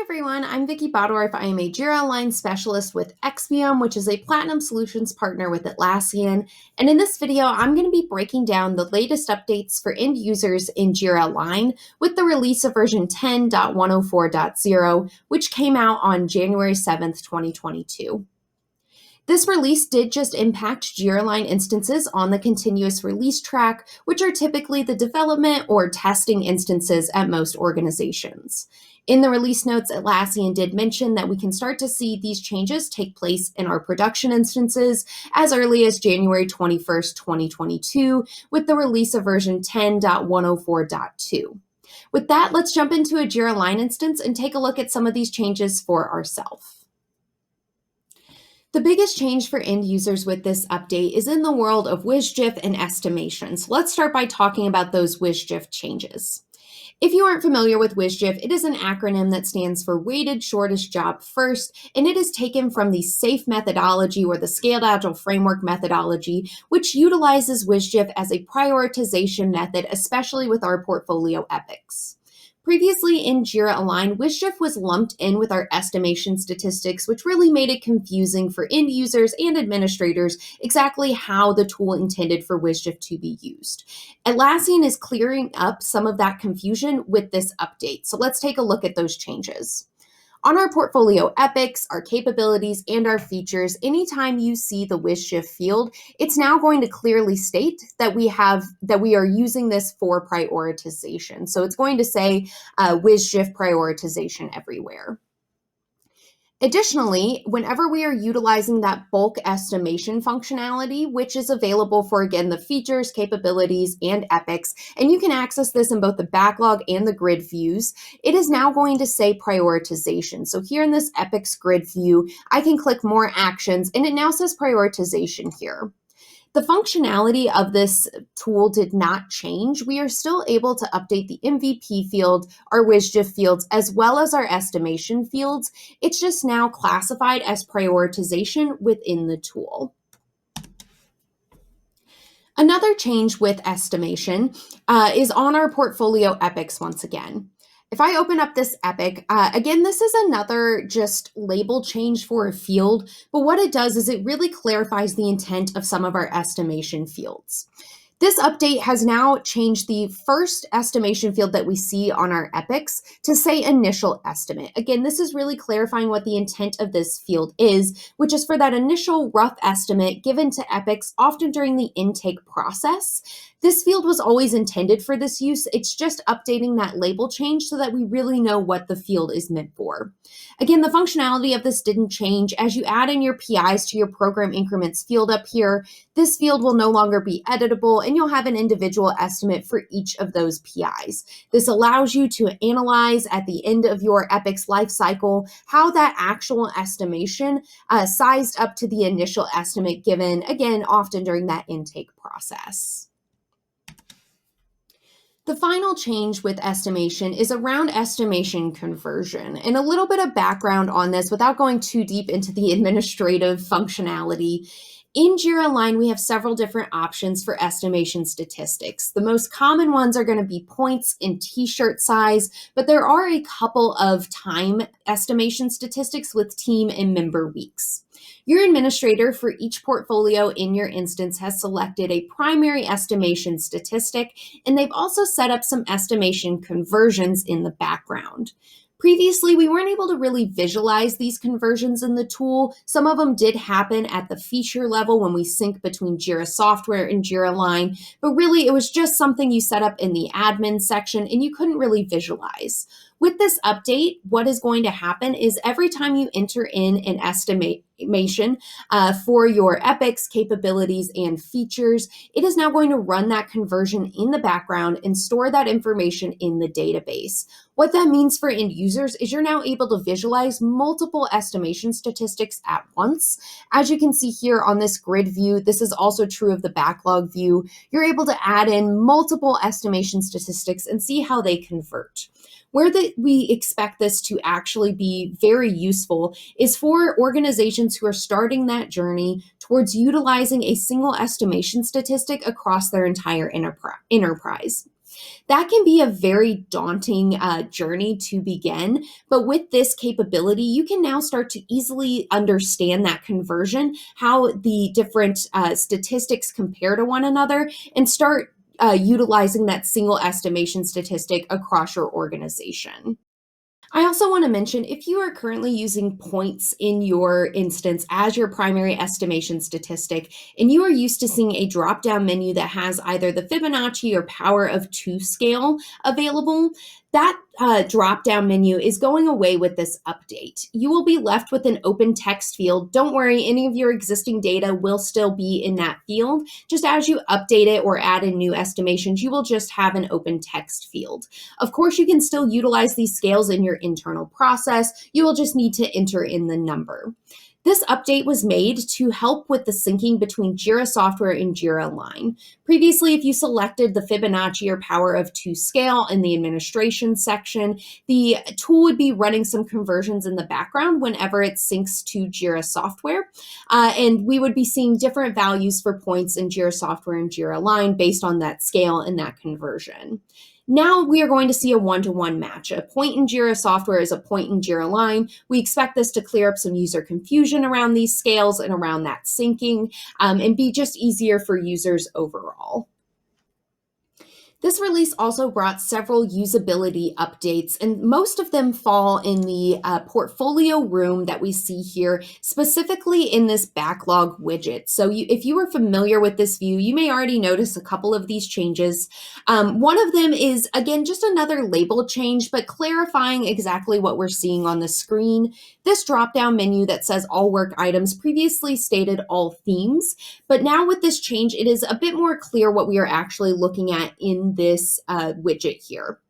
Everyone, I'm Vicki Bodorf. I am a Jira Align specialist with Expium, which is a Platinum Solutions partner with Atlassian. And in this video, I'm going to be breaking down the latest updates for end users in Jira Align with the release of version 10.104.0, which came out on January 7th, 2022. This release did just impact Jira Align instances on the continuous release track, which are typically the development or testing instances at most organizations. In the release notes, Atlassian did mention that we can start to see these changes take place in our production instances as early as January 21st, 2022, with the release of version 10.104.2. With that, let's jump into a Jira Align instance and take a look at some of these changes for ourselves. The biggest change for end users with this update is in the world of WSJF and estimation. So let's start by talking about those WSJF changes. If you aren't familiar with WSJF, it is an acronym that stands for Weighted Shortest Job First, and it is taken from the SAFe methodology or the Scaled Agile Framework methodology, which utilizes WSJF as a prioritization method, especially with our portfolio epics. Previously in Jira Align, WSJF was lumped in with our estimation statistics, which really made it confusing for end users and administrators exactly how the tool intended for WSJF to be used. Atlassian is clearing up some of that confusion with this update. So let's take a look at those changes. On our portfolio epics, our capabilities, and our features, anytime you see the WSJF field, it's now going to clearly state that we are using this for prioritization. So it's going to say WSJF prioritization everywhere. Additionally, whenever we are utilizing that bulk estimation functionality, which is available for, again, the features, capabilities, and epics, and you can access this in both the backlog and the grid views, it is now going to say prioritization. So here in this epics grid view, I can click more actions, and it now says prioritization here. The functionality of this tool did not change. We are still able to update the MVP field, our WSJF fields, as well as our estimation fields. It's just now classified as prioritization within the tool. Another change with estimation is on our portfolio epics once again. If I open up this epic, again, this is another just label change for a field, but what it does is it really clarifies the intent of some of our estimation fields. This update has now changed the first estimation field that we see on our epics to say initial estimate. Again, this is really clarifying what the intent of this field is, which is for that initial rough estimate given to epics often during the intake process. This field was always intended for this use. It's just updating that label change so that we really know what the field is meant for. Again, the functionality of this didn't change. As you add in your PIs to your program increments field up here, this field will no longer be editable, and you'll have an individual estimate for each of those PIs. This allows you to analyze at the end of your epics lifecycle how that actual estimation sized up to the initial estimate given, again, often during that intake process. The final change with estimation is around estimation conversion, and a little bit of background on this without going too deep into the administrative functionality. In Jira Align, we have several different options for estimation statistics. The most common ones are going to be points and t-shirt size, but there are a couple of time estimation statistics with team and member weeks. Your administrator for each portfolio in your instance has selected a primary estimation statistic, and they've also set up some estimation conversions in the background. Previously, we weren't able to really visualize these conversions in the tool. Some of them did happen at the feature level when we sync between Jira Software and Jira Align, but really it was just something you set up in the admin section and you couldn't really visualize. With this update, what is going to happen is every time you enter in an estimation for your epics, capabilities, and features, it is now going to run that conversion in the background and store that information in the database. What that means for end users is you're now able to visualize multiple estimation statistics at once. As you can see here on this grid view, this is also true of the backlog view. You're able to add in multiple estimation statistics and see how they convert. Where we expect this to actually be very useful is for organizations who are starting that journey towards utilizing a single estimation statistic across their entire enterprise. That can be a very daunting journey to begin, but with this capability, you can now start to easily understand that conversion, how the different statistics compare to one another, and start utilizing that single estimation statistic across your organization. I also want to mention if you are currently using points in your instance as your primary estimation statistic, and you are used to seeing a drop down menu that has either the Fibonacci or power of two scale available, that drop down menu is going away with this update. You will be left with an open text field. Don't worry, any of your existing data will still be in that field. Just as you update it or add in new estimations, you will just have an open text field. Of course, you can still utilize these scales in your internal process. You will just need to enter in the number. This update was made to help with the syncing between Jira Software and Jira Align. Previously, if you selected the Fibonacci or power of two scale in the administration section, the tool would be running some conversions in the background whenever it syncs to Jira Software. And we would be seeing different values for points in Jira Software and Jira Align based on that scale and that conversion. Now we are going to see a one-to-one match. A point in Jira Software is a point in Jira Align. We expect this to clear up some user confusion around these scales and around that syncing, and be just easier for users overall. This release also brought several usability updates, and most of them fall in the portfolio room that we see here, specifically in this backlog widget. So if you are familiar with this view, you may already notice a couple of these changes. One of them is, again, just another label change, but clarifying exactly what we're seeing on the screen. This drop-down menu that says all work items previously stated all themes, but now with this change, it is a bit more clear what we are actually looking at in this widget here.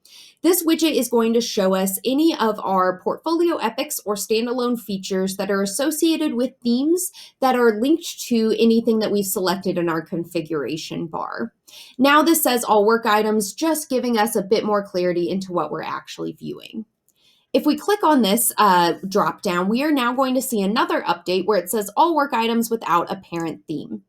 This widget is going to show us any of our portfolio epics or standalone features that are associated with themes that are linked to anything that we've selected in our configuration bar. Now this says all work items, just giving us a bit more clarity into what we're actually viewing. If we click on this drop down, we are now going to see another update where it says all work items without a parent theme.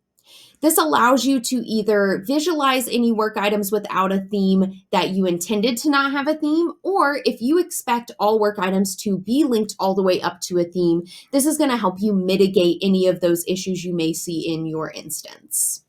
This allows you to either visualize any work items without a theme that you intended to not have a theme, or if you expect all work items to be linked all the way up to a theme, this is going to help you mitigate any of those issues you may see in your instance.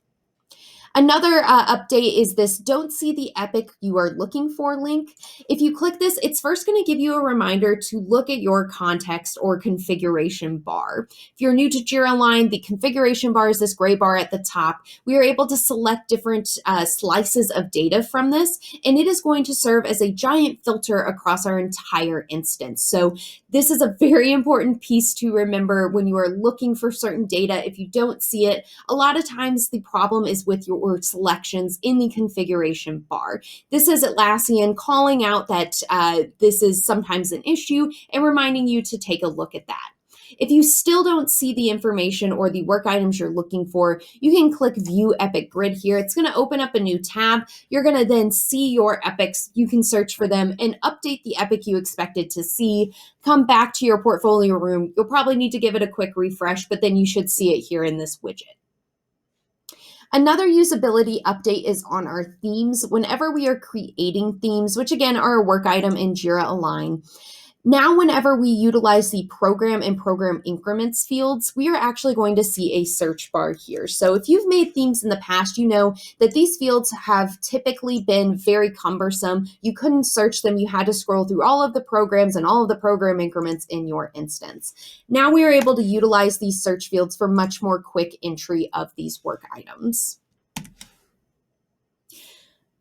Another update is this don't see the epic you are looking for link. If you click this, it's first going to give you a reminder to look at your context or configuration bar. If you're new to Jira Align, the configuration bar is this gray bar at the top. We are able to select different slices of data from this, and it is going to serve as a giant filter across our entire instance. So this is a very important piece to remember when you are looking for certain data. If you don't see it, a lot of times the problem is with your selections in the configuration bar. This is Atlassian calling out that this is sometimes an issue and reminding you to take a look at that. If you still don't see the information or the work items you're looking for, you can click View Epic Grid here. It's going to open up a new tab. You're going to then see your epics. You can search for them and update the epic you expected to see. Come back to your portfolio room. You'll probably need to give it a quick refresh, but then you should see it here in this widget. Another usability update is on our themes. Whenever we are creating themes, which again are a work item in Jira Align, now whenever we utilize the program and program increments fields, we are actually going to see a search bar here. So if you've made themes in the past, you know that these fields have typically been very cumbersome. You couldn't search them. You had to scroll through all of the programs and all of the program increments in your instance. Now we are able to utilize these search fields for much more quick entry of these work items.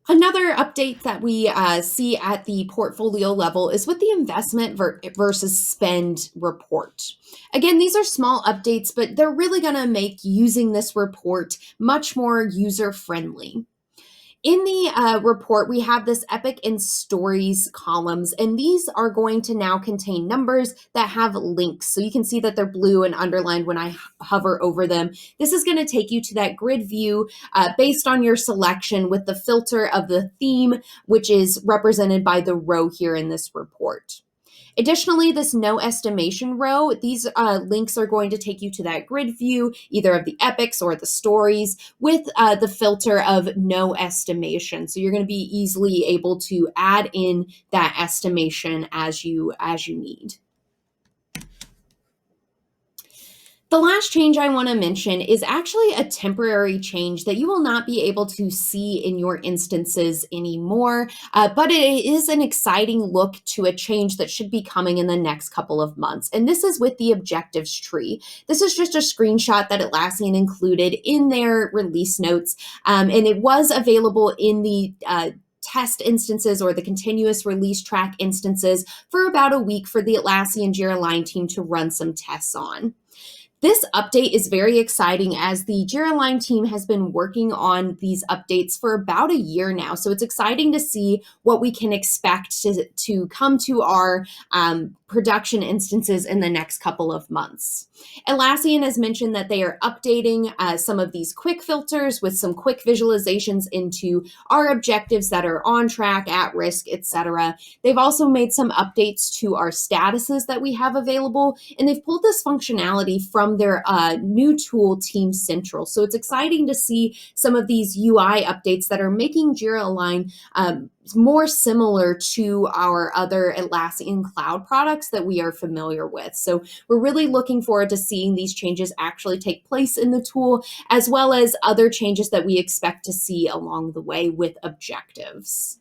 Another update that we see at the portfolio level is with the investment versus spend report. Again, these are small updates, but they're really going to make using this report much more user-friendly. In the report, we have this epic and stories columns, and these are going to now contain numbers that have links. So you can see that they're blue and underlined when I hover over them. This is going to take you to that grid view based on your selection with the filter of the theme, which is represented by the row here in this report. Additionally, this no estimation row, these links are going to take you to that grid view, either of the epics or the stories, with the filter of no estimation. So you're going to be easily able to add in that estimation as you need. The last change I want to mention is actually a temporary change that you will not be able to see in your instances anymore, but it is an exciting look to a change that should be coming in the next couple of months. And this is with the objectives tree. This is just a screenshot that Atlassian included in their release notes, and it was available in the test instances or the continuous release track instances for about a week for the Atlassian Jira Align team to run some tests on. This update is very exciting as the Jira Align team has been working on these updates for about a year now. So it's exciting to see what we can expect to come to our production instances in the next couple of months. Atlassian has mentioned that they are updating some of these quick filters with some quick visualizations into our objectives that are on track, at risk, etc. They've also made some updates to our statuses that we have available, and they've pulled this functionality from their new tool, Team Central. So it's exciting to see some of these UI updates that are making Jira Align more similar to our other Atlassian cloud products that we are familiar with. So we're really looking forward to seeing these changes actually take place in the tool, as well as other changes that we expect to see along the way with objectives.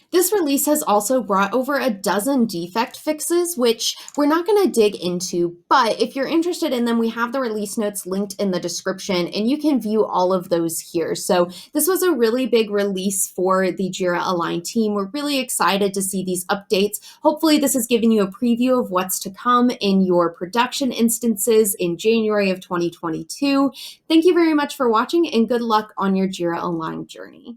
This release has also brought over a dozen defect fixes, which we're not going to dig into, but if you're interested in them, we have the release notes linked in the description, and you can view all of those here. So this was a really big release for the Jira Align team. We're really excited to see these updates. Hopefully this has given you a preview of what's to come in your production instances in January of 2022. Thank you very much for watching, and good luck on your Jira Align journey.